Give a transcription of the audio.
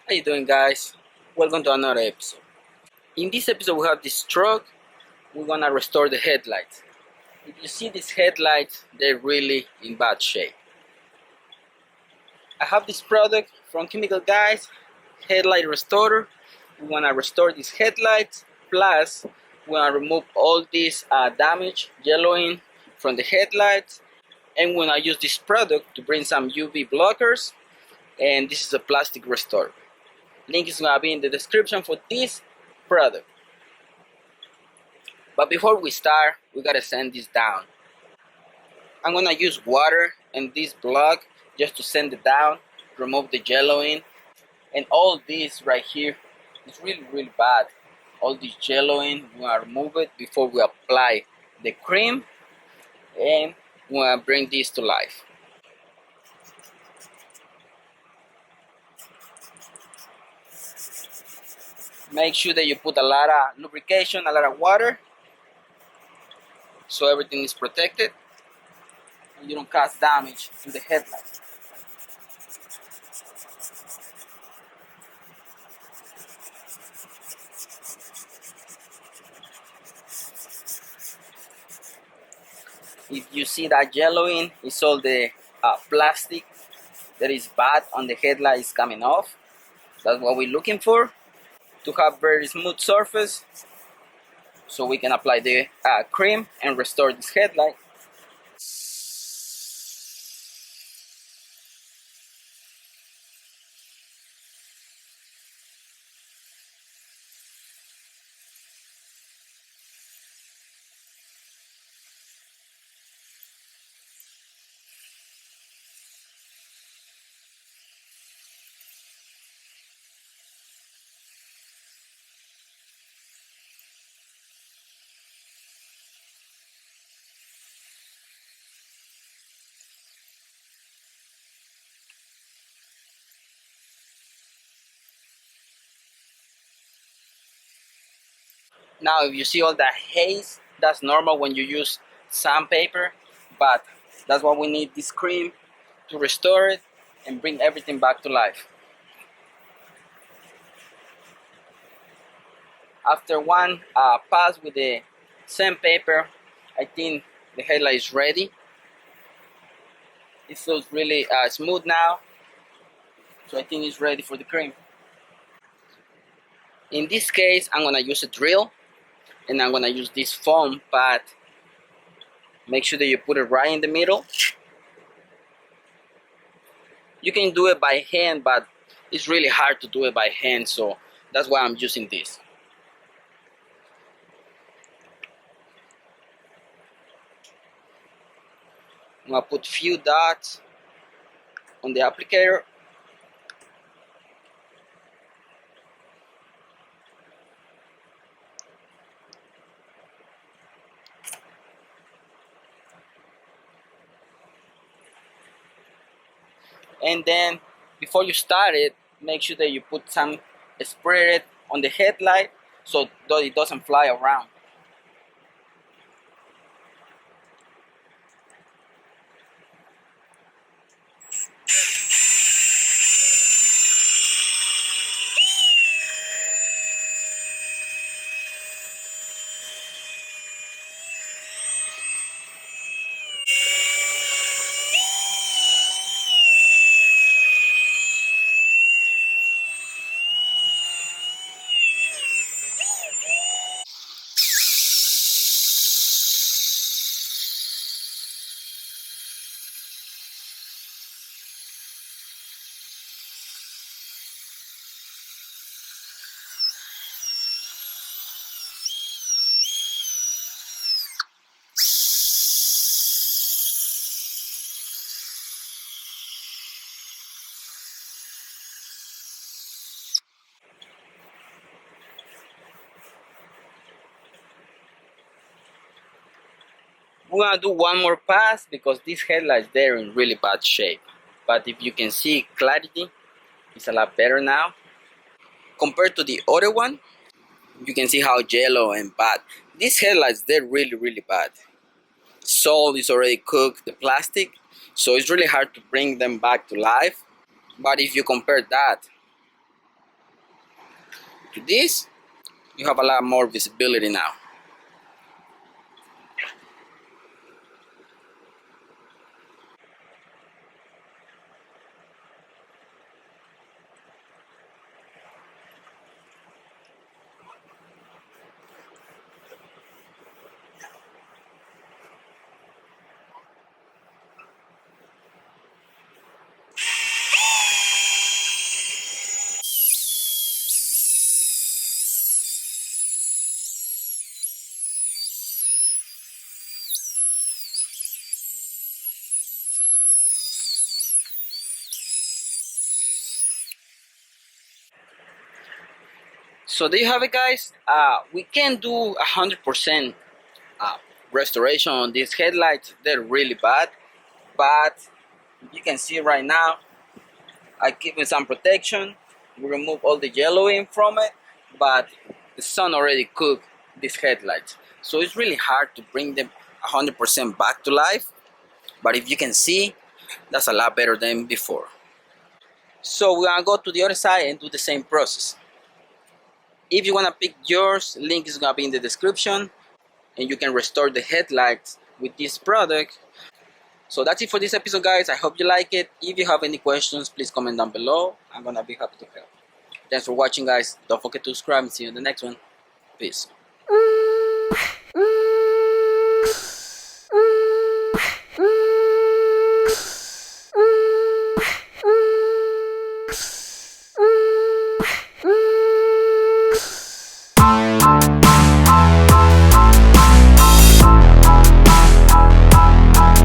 How you doing, guys? Welcome to another episode. In this episode we have this truck. We're gonna restore the headlights. If you see these headlights, they're really in bad shape. I have this product from Chemical Guys, headlight restorer. We wanna restore these headlights, plus we wanna remove all this damage, yellowing from the headlights, and we wanna use this product to bring some UV blockers, and this is a plastic restorer. Link is gonna be in the description for this product. But before we start, we gotta sand this down. I'm gonna use water and this block just to sand it down, remove the yellowing, and all this right here is really bad. All this yellowing, we wanna remove it before we apply the cream, and we wanna bring this to life. Make sure that you put a lot of lubrication, a lot of water, so everything is protected and you don't cause damage to the headlight. If you see that yellowing, it's all the plastic that is bad on the headlight is coming off. That's what we're looking for, to have very smooth surface so we can apply the cream and restore this headlight. Now if you see all that haze, that's normal when you use sandpaper, but that's why we need this cream to restore it and bring everything back to life. After one pass with the sandpaper, I think the headlight is ready. It feels really smooth now, so I think it's ready for the cream. In this case, I'm gonna use a drill, and I'm gonna use this foam pad. Make sure that you put it right in the middle. You can do it by hand, but it's really hard to do it by hand, so that's why I'm using this. I'm gonna put few dots on the applicator. And then before you start it, make sure that you put some spray on the headlight so that it doesn't fly around. We're gonna do one more pass because this headlight they're in really bad shape. But if you can see clarity, it's a lot better now. Compared to the other one, you can see how yellow and bad. These headlights, they're really bad. Salt is already cooked, the plastic, so it's really hard to bring them back to life. But if you compare that to this, you have a lot more visibility now. So there you have it, guys. We can't do 100% restoration on these headlights. They're really bad, but you can see right now I give it some protection. We remove all the yellowing from it, but the sun already cooked these headlights, so it's really hard to bring them 100% back to life. But if you can see, that's a lot better than before. So we're gonna go to the other side and do the same process. If you wanna pick yours, link is gonna be in the description, and you can restore the headlights with this product. So that's it for this episode, guys. I hope you like it. If you have any questions, please comment down below. I'm gonna be happy to help. Thanks for watching, guys. Don't forget to subscribe and see you in the next one. Peace.